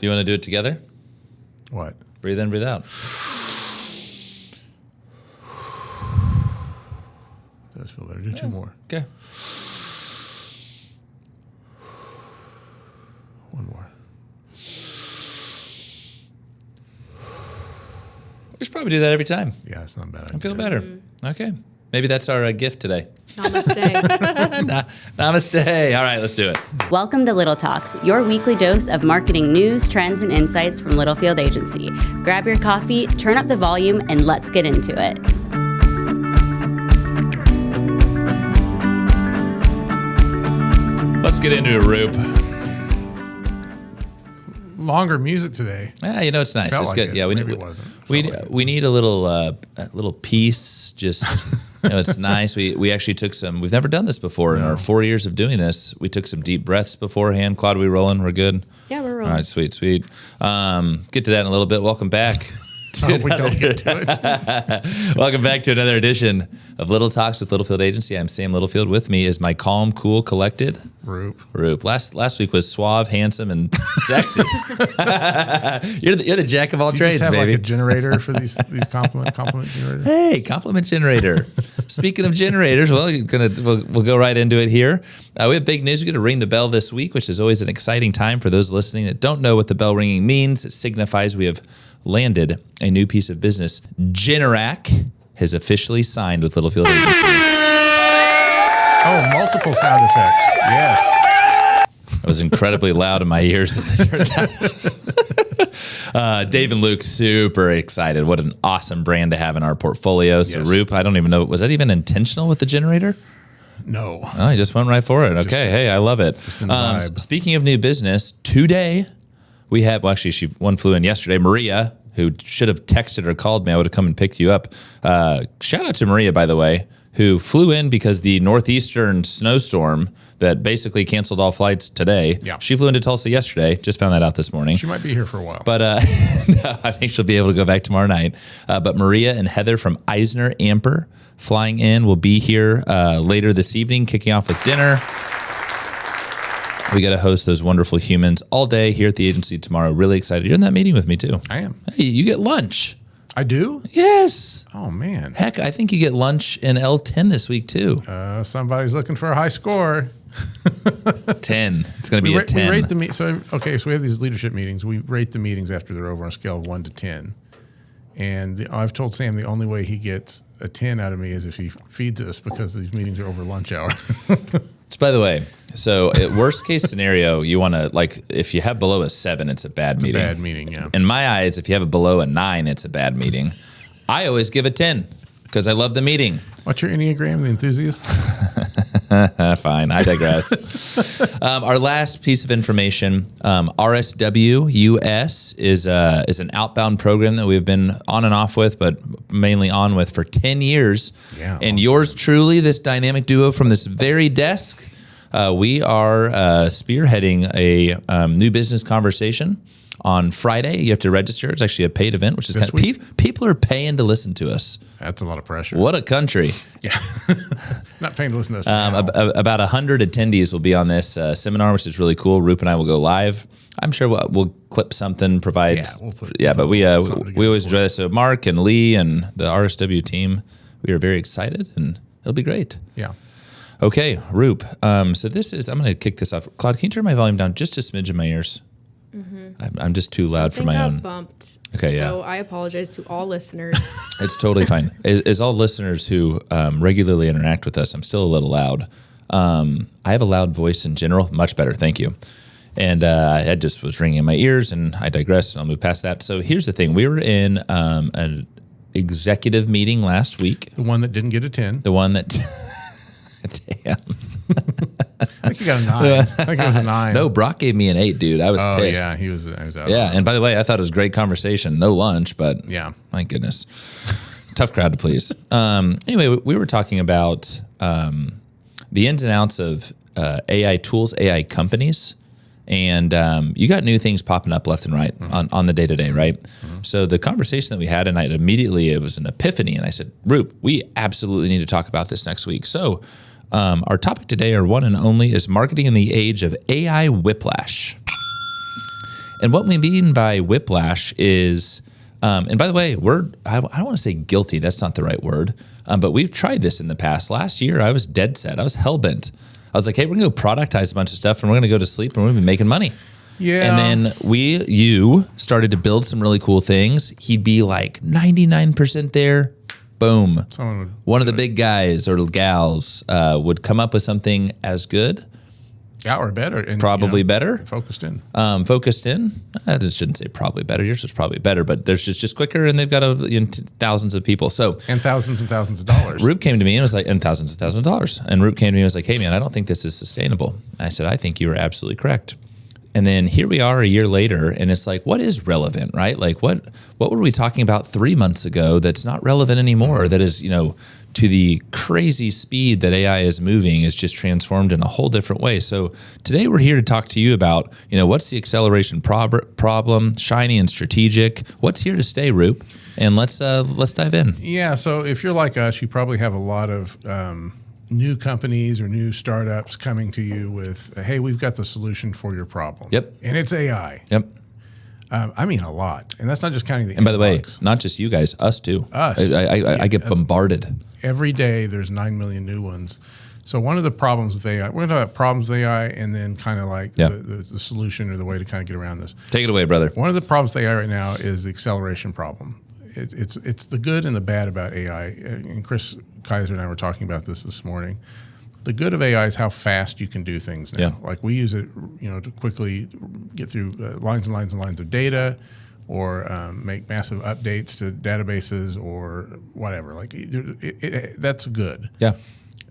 you want to do it together? What? Breathe in, breathe out. Does feel better. Do 2 more. Okay. 1 more. We should probably do that every time. Yeah, it's not bad. I feel better. Okay. Maybe that's our gift today. Namaste. Namaste. All right, let's do it. Welcome to Little Talks, your weekly dose of marketing news, trends, and insights from Littlefield Agency. Grab your coffee, turn up the volume, and let's get into it. Let's get into it, Roop. Longer music today. Yeah, it's nice. Felt It's like good. it. Yeah, Maybe it wasn't. We need a little peace. Just it's nice. We actually took some. We've never done this before in our 4 years of doing this. We took some deep breaths beforehand. Claude, we rolling? We're good. Yeah, we're rolling. All right, sweet. Get to that in a little bit. Welcome back. We don't get to it. Welcome back to another edition of Little Talks with Littlefield Agency. I'm Sam Littlefield. With me is my calm, cool, collected Roop. Last week was suave, handsome, and sexy. You're the jack of all trades, just have baby. like a generator for these compliment generators? Hey, compliment generator. Speaking of generators, well, we'll go right into it here. We have big news. We're going to ring the bell this week, which is always an exciting time for those listening that don't know what the bell ringing means. It signifies we have landed a new piece of business. Generac has officially signed with Littlefield Agency. Oh, multiple sound effects. Yes. It was incredibly loud in my ears as I heard that. Dave and Luke, super excited. What an awesome brand to have in our portfolio. So, Yes. Roop, I don't even know, was that even intentional with the generator? No. Oh, I just went right for it. Okay, hey, I love it. in the vibe. Speaking of new business, today we have, well, actually, one flew in yesterday. Maria, who should have texted or called me, I would have come and picked you up. Shout out to Maria, by the way, who flew in because the northeastern snowstorm that basically canceled all flights today. Yeah. She flew into Tulsa yesterday. Just found that out this morning. She might be here for a while. But no, I think she'll be able to go back tomorrow night. But Maria and Heather from Eisner Amper flying in will be here later this evening, kicking off with dinner. We got to host those wonderful humans all day here at the agency tomorrow. Really excited. You're in that meeting with me too. I am. Hey, you get lunch. I do? Yes. Oh, man. Heck, I think you get lunch in L10 this week too. Somebody's looking for a high score. 10. It's going to be a 10. We rate the so we have these leadership meetings. We rate the meetings after they're over on a scale of 1 to 10. And I've told Sam the only way he gets a 10 out of me is if he feeds us, because these meetings are over lunch hour. So by the way, so worst case scenario, you want to, like, if you have below a 7, it's a bad meeting. Bad meeting, yeah. In my eyes, if you have a below a 9, it's a bad meeting. I always give a 10 because I love the meeting. What's your Enneagram, the enthusiast? Fine, I digress. Our last piece of information, RSW US is an outbound program that we've been on and off with, but mainly on with for 10 years. Yeah, and yours truly, this dynamic duo from this very desk, we are spearheading a new business conversation. On Friday, you have to register. It's actually a paid event, which is kind of, people are paying to listen to us. That's a lot of pressure. What a country. Yeah. Not paying to listen to us now. About 100 attendees will be on this seminar, which is really cool. Roop and I will go live. I'm sure we'll clip something, provide. But we always enjoy this. So Mark and Lee and the RSW team, we are very excited, and it'll be great. Yeah. Okay, Roop. So this is, I'm going to kick this off. Claude, can you turn my volume down just a smidge in my ears? Mm-hmm. I'm just too loud for my own. Bumped. Okay, so I apologize to all listeners. It's totally fine. As all listeners who regularly interact with us, I'm still a little loud. I have a loud voice in general. Much better, thank you. And I just was ringing in my ears, and I digress, and I'll move past that. So here's the thing. We were in an executive meeting last week. The one that didn't get a 10. The one that... Damn. I think you got a 9. I think it was a 9. No, Brock gave me an 8, dude. I was pissed. Yeah, he was out. Yeah, and by the way, I thought it was a great conversation. No lunch, but yeah, my goodness. Tough crowd to please. Anyway, we were talking about the ins and outs of AI tools, AI companies, and you got new things popping up left and right on the day-to-day, right? Mm-hmm. So the conversation that we had, and immediately it was an epiphany, and I said, Roop, we absolutely need to talk about this next week. So our topic today, our one and only, is marketing in the age of AI whiplash. And what we mean by whiplash is, and by the way, I don't want to say guilty. That's not the right word. But we've tried this in the past. Last year, I was dead set. I was hell-bent. I was like, hey, we're going to go productize a bunch of stuff, and we're going to go to sleep, and we're going to be making money. Yeah. And then you started to build some really cool things. He'd be like 99% there. Boom. One of the big guys or gals would come up with something as good. Yeah, or better. And, probably better. Focused in. Focused in. I shouldn't say probably better. Yours is probably better, but theirs is just quicker, and they've got thousands of people. And thousands of dollars. Roop came to me and was like, and thousands of dollars. And Roop came to me and was like, hey, man, I don't think this is sustainable. I said, I think you are absolutely correct. And then here we are a year later, and it's like, what is relevant, right? Like, what were we talking about 3 months ago that's not relevant anymore? That is, to the crazy speed that AI is moving, is just transformed in a whole different way. So today we're here to talk to you about, what's the acceleration problem, shiny and strategic. What's here to stay, Roop? And let's dive in. Yeah. So if you're like us, you probably have a lot of new companies or new startups coming to you with, hey, we've got the solution for your problem. Yep. And it's AI. Yep. I mean, a lot. And that's not just counting the And by the way, not just you guys, us too. Us. I get bombarded. Every day there's 9 million new ones. So one of the problems with AI, we're going to talk about problems with AI and then kind of like the solution or the way to kind of get around this. Take it away, brother. One of the problems with AI right now is the acceleration problem. It's the good and the bad about AI. And Chris Kaiser and I were talking about this morning. The good of AI is how fast you can do things now. Yeah. Like we use it, to quickly get through lines and lines and lines of data, or make massive updates to databases or whatever. Like that's good. Yeah.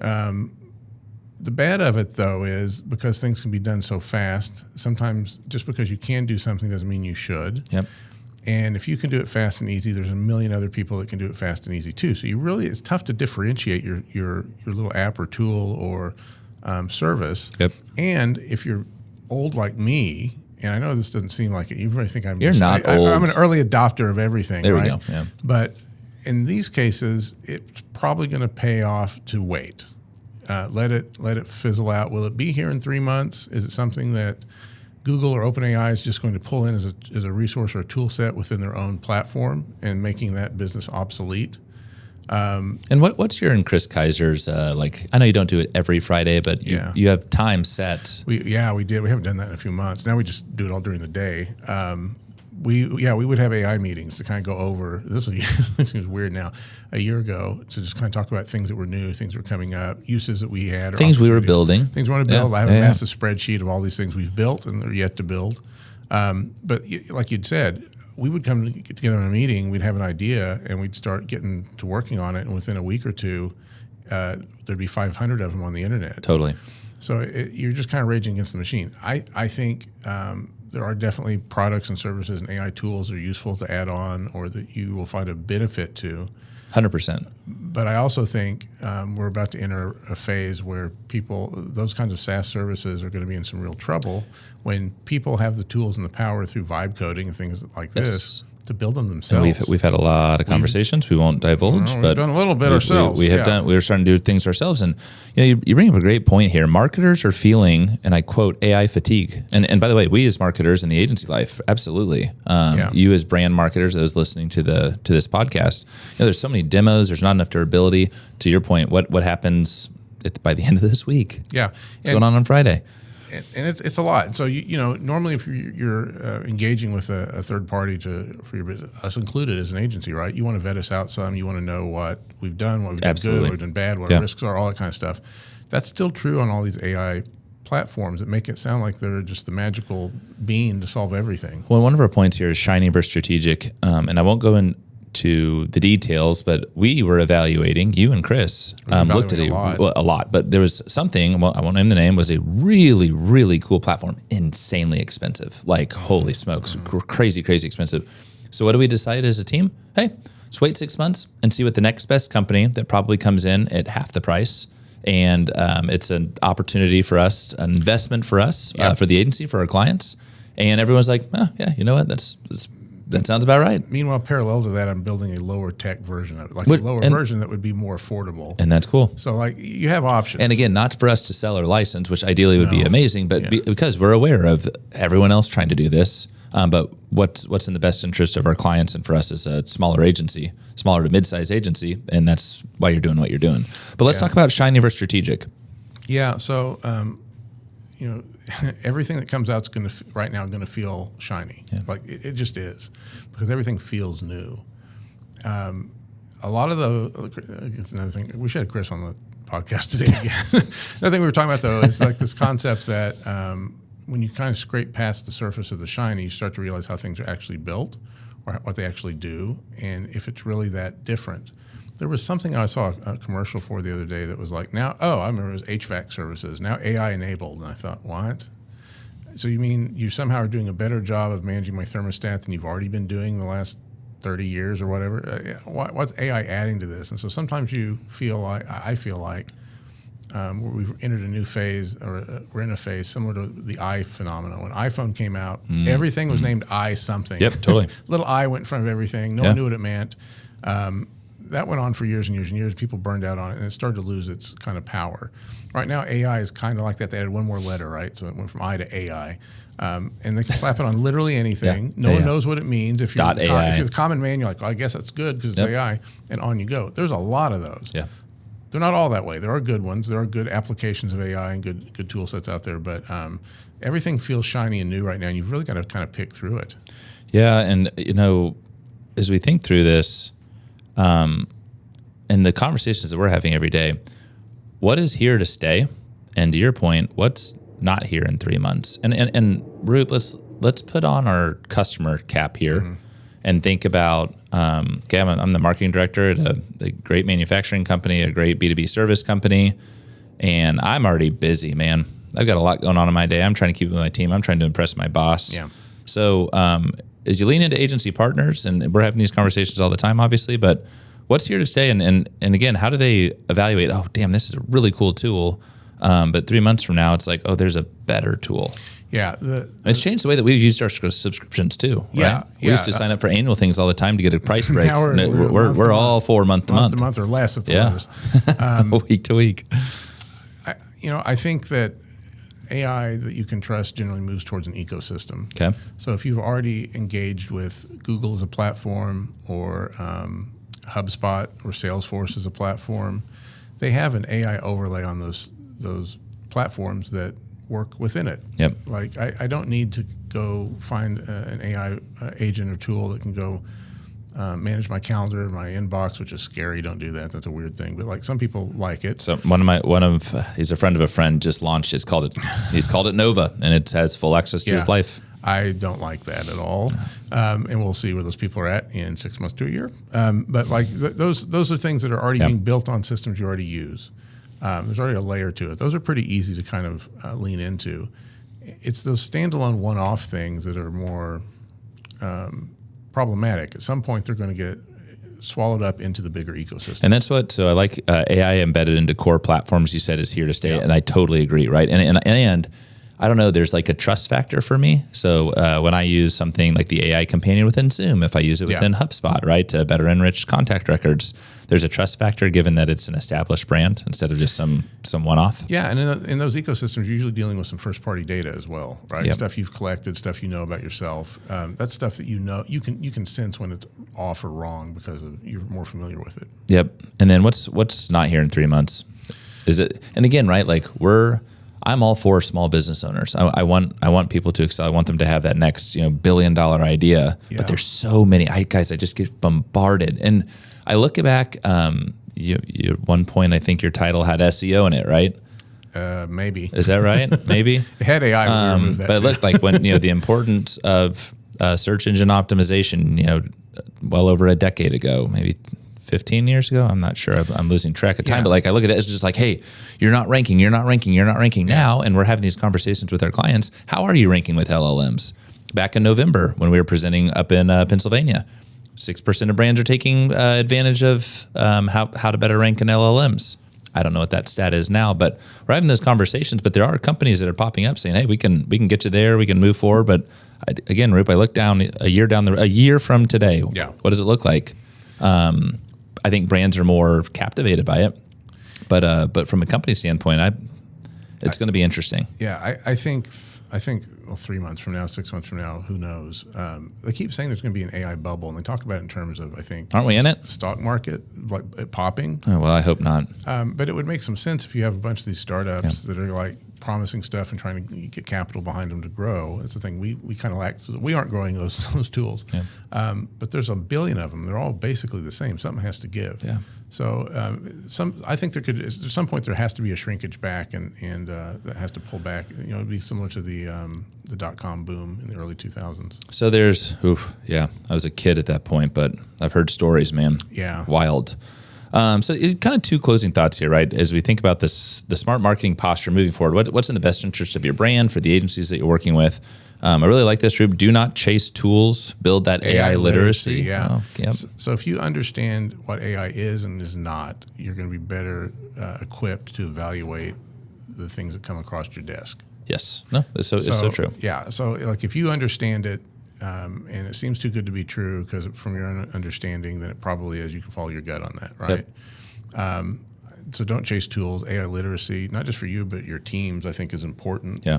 The bad of it, though, is because things can be done so fast, sometimes just because you can do something doesn't mean you should. Yep. And if you can do it fast and easy, there's a million other people that can do it fast and easy too. So it's tough to differentiate your little app or tool or service. Yep. And if you're old like me, and I know this doesn't seem like it, you really think You're not old. I'm an early adopter of everything. There right? we go. Yeah. But in these cases, it's probably going to pay off to wait. Let it fizzle out. Will it be here in 3 months? Is it something that Google or OpenAI is just going to pull in as a resource or a tool set within their own platform and making that business obsolete? And what's your and Chris Kaiser's, like, I know you don't do it every Friday, but you have time set. We did. We haven't done that in a few months. Now we just do it all during the day. We would have AI meetings to kind of go over, this seems weird now, a year ago, to just kind of talk about things that were new, things that were coming up, uses that we had. Things we were building. Things we want to build. I have a massive spreadsheet of all these things we've built and they're yet to build. But like you'd said, we would come get together in a meeting, we'd have an idea, and we'd start getting to working on it, and within a week or two, there'd be 500 of them on the internet. Totally. So you're just kind of raging against the machine. I think there are definitely products and services and AI tools that are useful to add on or that you will find a benefit to. 100%. But I also think we're about to enter a phase where those kinds of SaaS services are going to be in some real trouble when people have the tools and the power through vibe coding and things like this to build them themselves. And we've had a lot of conversations. We won't divulge, but we've done a little bit ourselves. We have done. We're starting to do things ourselves, and you bring up a great point here. Marketers are feeling, and I quote, AI fatigue. And by the way, we as marketers in the agency life, absolutely. You as brand marketers, those listening to this podcast, there's so many demos. There's not enough durability. To your point, what happens by the end of this week? Yeah, what's going on Friday? And it's a lot. So normally if you're engaging with a third party for your business, us included as an agency, right? You want to vet us out some. You want to know what we've done, what we've done good, what we've done bad, what our risks are, all that kind of stuff. That's still true on all these AI platforms that make it sound like they're just the magical bean to solve everything. Well, one of our points here is shiny versus strategic, and I won't go into the details, but we were evaluating, you and Chris looked at it a lot, but there was something, well, I won't name the name, was a really, really cool platform, insanely expensive, like holy smokes, crazy expensive. So what do we decide as a team? Hey, let's wait 6 months and see what the next best company that probably comes in at half the price. And it's an opportunity for us, an investment for us, for the agency, for our clients. And everyone's like, oh, yeah, you know what? That sounds about right. Meanwhile, parallel to that, I'm building a lower tech version of it, a lower version that would be more affordable. And that's cool. So you have options. And again, not for us to sell our license, which ideally would be amazing, but because we're aware of everyone else trying to do this. But what's in the best interest of our clients and for us as a smaller to mid-size agency, and that's why you're doing what you're doing. But let's talk about shiny versus strategic. Yeah. So, everything that comes out is right now going to feel shiny. Yeah. Like it just is, because everything feels new. A lot of another thing, we should have Chris on the podcast today again. Another thing we were talking about though is like this concept that when you kind of scrape past the surface of the shiny, you start to realize how things are actually built or what they actually do, and if it's really that different. There was something I saw a commercial for the other day that was like, I remember it was HVAC services, now AI enabled. And I thought, what? So you mean you somehow are doing a better job of managing my thermostat than you've already been doing the last 30 years or whatever? What's AI adding to this? And so sometimes I feel like we've entered a new phase, or we're in a phase similar to the I phenomenon. When iPhone came out, everything was named I something. Yep, totally. Little I went in front of everything. No one knew what it meant. That went on for years and years and years. People burned out on it, and it started to lose its kind of power. Right now, AI is kind of like that. They added one more letter, right? So it went from I to AI. And they can slap it on literally anything. No one knows what it means. If you're the common man, you're like, I guess that's good because it's AI, and on you go. There's a lot of those. Yeah. They're not all that way. There are good ones. There are good applications of AI and good tool sets out there. But everything feels shiny and new right now, and you've really got to kind of pick through it. Yeah, and as we think through this, and the conversations that we're having every day, what is here to stay? And to your point, what's not here in 3 months? And Roop, let's put on our customer cap here and think about, I'm the marketing director at a great manufacturing company, a great B2B service company, and I'm already busy, man. I've got a lot going on in my day. I'm trying to keep with my team. I'm trying to impress my boss. Yeah. So as you lean into agency partners, and we're having these conversations all the time, obviously, but what's here to stay? And again, how do they evaluate, oh, damn, this is a really cool tool, but 3 months from now, it's like, oh, there's a better tool. Yeah. It's changed the way that we've used our subscriptions too, right? Yeah. We used to sign up for annual things all the time to get a price break. Now we're all for month to month. Month or less if the week to week. I think that AI that you can trust generally moves towards an ecosystem. Okay. So if you've already engaged with Google as a platform, or HubSpot or Salesforce as a platform, they have an AI overlay on those platforms that work within it. Yep. Like I don't need to go find an AI agent or tool that can go manage my calendar, my inbox, which is scary. Don't do that. That's a weird thing. But like some people like it. So he's a friend of a friend just launched. He's called it Nova, and it has full access to his life. I don't like that at all. And we'll see where those people are at in 6 months to a year. But like those are things that are already being built on systems you already use. There's already a layer to it. Those are pretty easy to kind of lean into. It's those standalone one-off things that are more problematic. At some point, they're going to get swallowed up into the bigger ecosystem. And so I like AI embedded into core platforms, you said, is here to stay. And I totally agree, right? And I don't know, there's like a trust factor for me. So when I use something like the AI companion within Zoom, if I use it within HubSpot, right, to better enrich contact records, there's a trust factor given that it's an established brand instead of just some one-off. Yeah, and in those ecosystems, you're usually dealing with some first-party data as well, right? Yep. Stuff you've collected, stuff you know about yourself. That's stuff that you can sense when it's off or wrong because you're more familiar with it. Yep. And then what's not here in 3 months? Is it? And again, right? Like I'm all for small business owners. I want people to excel. I want them to have that next $1 billion idea. Yeah. But there's so many. I just get bombarded. And I look back. You at one point, I think your title had SEO in it, right? Maybe. Is that right? Maybe. It had AI. But it looked like when the importance of search engine optimization. Well over a decade ago, maybe 15 years ago. I'm not sure. I'm losing track of time. Yeah. But like I look at it, it's just like, hey, you're not ranking now. And we're having these conversations with our clients. How are you ranking with LLMs? Back in November when we were presenting up in Pennsylvania, 6% of brands are taking advantage of how to better rank in LLMs. I don't know what that stat is now, but we're having those conversations. But there are companies that are popping up saying, hey, we can get you there. We can move forward. But again, Roop, I look down a year from today. Yeah. What does it look like? I think brands are more captivated by it, but from a company standpoint, it's going to be interesting. Yeah, I think I think 3 months from now, 6 months from now, who knows? They keep saying there's going to be an AI bubble, and they talk about it in terms of, I think, aren't we in it? Stock market, like it popping. Oh, well, I hope not. But it would make some sense if you have a bunch of these startups that are like promising stuff and trying to get capital behind them to grow. That's the thing we kind of lack. So we aren't growing those tools. Yeah. But there's a billion of them. They're all basically the same. Something has to give. Yeah. So I think at some point there has to be a shrinkage back, and that has to pull back. It'd be similar to the .com boom in the early 2000s. So I was a kid at that point, but I've heard stories, man. Yeah. Wild. So kind of two closing thoughts here, right? As we think about the smart marketing posture moving forward, what's in the best interest of your brand for the agencies that you're working with? I really like this, Rube. Do not chase tools. Build that AI literacy. Yeah. Oh, yep. So if you understand what AI is and is not, you're going to be better equipped to evaluate the things that come across your desk. Yes. No, it's so true. Yeah. So like if you understand it, and it seems too good to be true because from your own understanding, then it probably is. You can follow your gut on that, right? Yep. So don't chase tools. AI literacy, not just for you, but your teams, I think is important. Yeah.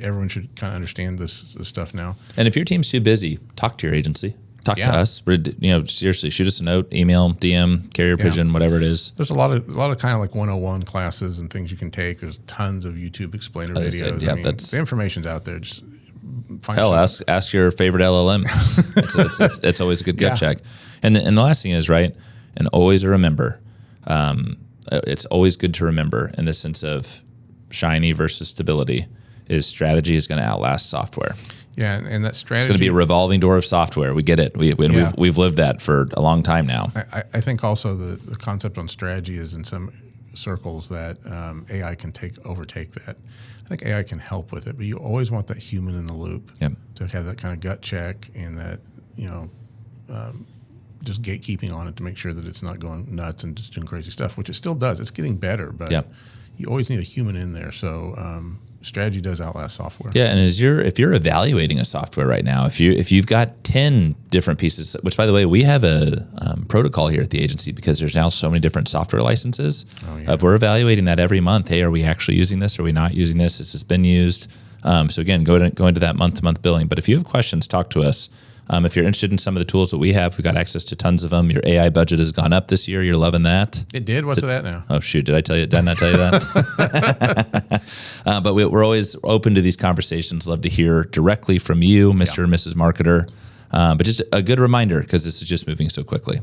Everyone should kind of understand this stuff now. And if your team's too busy, talk to your agency. Talk to us. Seriously, shoot us a note, email, DM, carrier pigeon, whatever it is. There's a lot of kind of like 101 classes and things you can take. There's tons of YouTube explainer videos. The information's out there. Just ask your favorite LLM. It's always a good gut check. And the last thing is, right, and always remember, it's always good to remember in the sense of shiny versus stability is strategy is going to outlast software. Yeah, and that strategy... It's going to be a revolving door of software. We get it. We've lived that for a long time now. I think also the concept on strategy is in some circles that AI can overtake that. I think AI can help with it, but you always want that human in the loop to have that kind of gut check and that, just gatekeeping on it to make sure that it's not going nuts and just doing crazy stuff, which it still does. It's getting better, but you always need a human in there. So strategy does outlast software. Yeah, and if you're evaluating a software right now, if you've got 10 different pieces, which by the way, we have a protocol here at the agency because there's now so many different software licenses. We're evaluating that every month. Hey, are we actually using this? Are we not using this? Has this been used? So again, go into that month-to-month billing. But if you have questions, talk to us. If you're interested in some of the tools that we have, we've got access to tons of them. Your AI budget has gone up this year. You're loving that. It did? What's it at now? Oh, shoot. Did I not tell you that? But we're always open to these conversations. Love to hear directly from you, Mr. and Mrs. Marketer. But just a good reminder because this is just moving so quickly.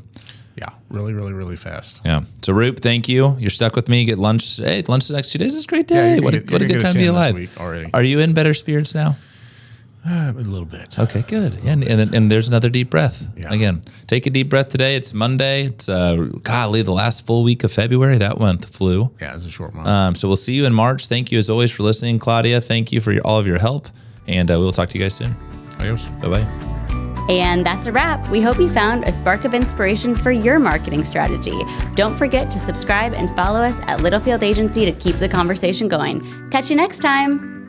Yeah, really, really, really fast. Yeah. So, Roop, thank you. You're stuck with me. Get lunch. Hey, lunch the next 2 days is a great day. What a good time to be alive. Are you in better spirits now? A little bit. Okay, good. Yeah, and there's another deep breath. Yeah. Again, take a deep breath today. It's Monday. It's the last full week of February. That month flew. Yeah, it's a short month. So we'll see you in March. Thank you as always for listening, Claudia. Thank you for all of your help, and we'll talk to you guys soon. Adios. Bye-bye. And that's a wrap. We hope you found a spark of inspiration for your marketing strategy. Don't forget to subscribe and follow us at Littlefield Agency to keep the conversation going. Catch you next time.